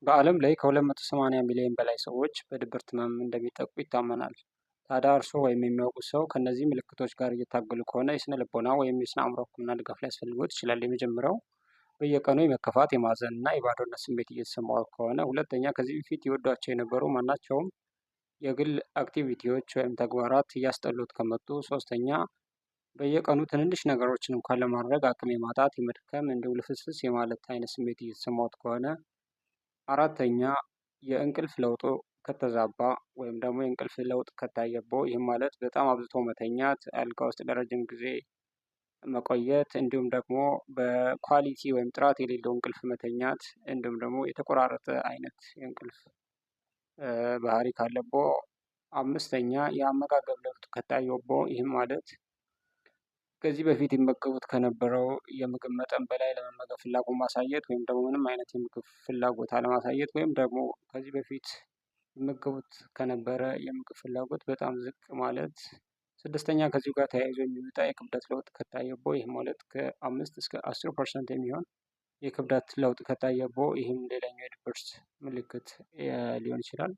በዓለም ላይ ከ280 ሚሊዮን በላይ ሰዎች በድብርት ህመም እንደሚጠቁ ይታመናል። ታዲያ እርስዎ ወይም የሚያውቁት ሰው ከእነዚህ ምልክቶች ጋር እየታገሉ ከሆነ የስነ ልቦና ወይም የስነ አእምሮ ህክምና ድጋፍ ሊያስፈልግዎት ይችላል። የመጀመሪያው በየቀኑ የመከፋት፣ የማዘን እና የባዶነት ስሜት እየተሰማዎት ከሆነ። ሁለተኛ ከዚህ በፊት ይወዷቸው የነበሩ ማናቸውም የግል አክቲቪቲዎች ወይም ተግባራት እያስጠሉት ከመጡ። ሶስተኛ በየቀኑ ትንንሽ ነገሮችን እንኳን ለማድረግ አቅም የማጣት፣ የመድከም እንዲሁም ልፍስፍስ የማለት አይነት ስሜት እየተሰማዎት ከሆነ። አራተኛ የእንቅልፍ ለውጦ ከተዛባ ወይም ደግሞ የእንቅልፍ ለውጥ ከታየቦ፣ ይህም ማለት በጣም አብዝቶ መተኛት፣ አልጋ ውስጥ ለረጅም ጊዜ መቆየት፣ እንዲሁም ደግሞ በኳሊቲ ወይም ጥራት የሌለው እንቅልፍ መተኛት፣ እንዲሁም ደግሞ የተቆራረጠ አይነት የእንቅልፍ ባህሪ ካለቦ። አምስተኛ የአመጋገብ ለውጥ ከታየቦ፣ ይህም ማለት ከዚህ በፊት ይመገቡት ከነበረው የምግብ መጠን በላይ ለመመገብ ፍላጎት ማሳየት፣ ወይም ደግሞ ምንም አይነት የምግብ ፍላጎት አለማሳየት፣ ወይም ደግሞ ከዚህ በፊት ይመገቡት ከነበረ የምግብ ፍላጎት በጣም ዝቅ ማለት። ስድስተኛ ከዚሁ ጋር ተያይዞ የሚመጣ የክብደት ለውጥ ከታየቦ፣ ይህም ማለት ከ5 እስከ 10% የሚሆን የክብደት ለውጥ ከታየቦ፣ ይህም ሌላኛው የድብርት ምልክት ሊሆን ይችላል።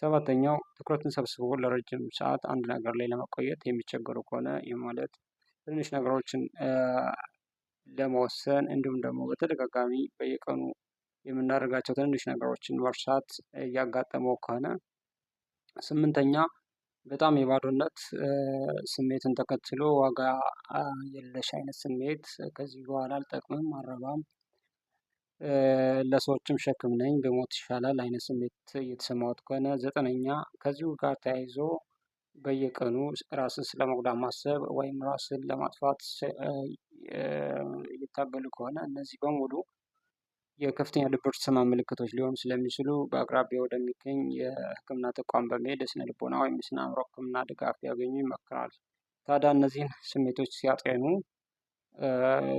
ሰባተኛው ትኩረትን ሰብስቦ ለረጅም ሰዓት አንድ ነገር ላይ ለመቆየት የሚቸገሩ ከሆነ፣ ይህም ማለት ትንሽ ነገሮችን ለመወሰን እንዲሁም ደግሞ በተደጋጋሚ በየቀኑ የምናደርጋቸው ትንንሽ ነገሮችን መርሳት እያጋጠመው ከሆነ። ስምንተኛ በጣም የባዶነት ስሜትን ተከትሎ ዋጋ የለሽ አይነት ስሜት፣ ከዚህ በኋላ አልጠቅምም፣ አልረባም፣ ለሰዎችም ሸክም ነኝ፣ ብሞት ይሻላል አይነት ስሜት እየተሰማዎት ከሆነ። ዘጠነኛ ከዚሁ ጋር ተያይዞ በየቀኑ ራስን ስለመጉዳት ማሰብ ወይም ራስን ለማጥፋት እየታገሉ ከሆነ። እነዚህ በሙሉ የከፍተኛ ድብርት ህመም ምልክቶች ሊሆኑ ስለሚችሉ በአቅራቢያ ወደሚገኝ የህክምና ተቋም በመሄድ የስነ ልቦና ወይም የስነ አእምሮ ህክምና ድጋፍ ቢያገኙ ይመከራል። ታዲያ እነዚህን ስሜቶች ሲያጤኑ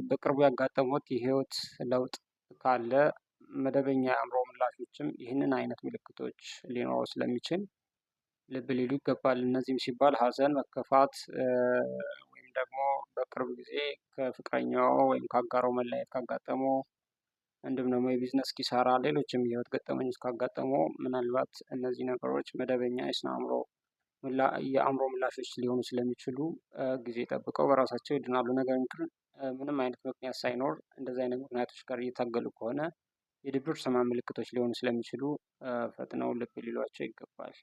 በቅርቡ ያጋጠሙት የህይወት ለውጥ ካለ መደበኛ የአእምሮ ምላሾችም ይህንን አይነት ምልክቶች ሊኖረው ስለሚችል ልብ ሊሉ ይገባል። እነዚህም ሲባል ሀዘን፣ መከፋት ወይም ደግሞ በቅርብ ጊዜ ከፍቅረኛው ወይም ከአጋሮ መለያየት ካጋጠመው፣ እንዲሁም ደግሞ የቢዝነስ ኪሳራ፣ ሌሎችም የህይወት ገጠመኞች ካጋጠሙ ምናልባት እነዚህ ነገሮች መደበኛ የአእምሮ ምላሾች ሊሆኑ ስለሚችሉ ጊዜ ጠብቀው በራሳቸው ይድናሉ። ነገር ግን ምንም አይነት ምክንያት ሳይኖር እንደዚህ አይነት ምክንያቶች ጋር እየታገሉ ከሆነ የድብርት ህመም ምልክቶች ሊሆኑ ስለሚችሉ ፈጥነው ልብ ሊሏቸው ይገባል።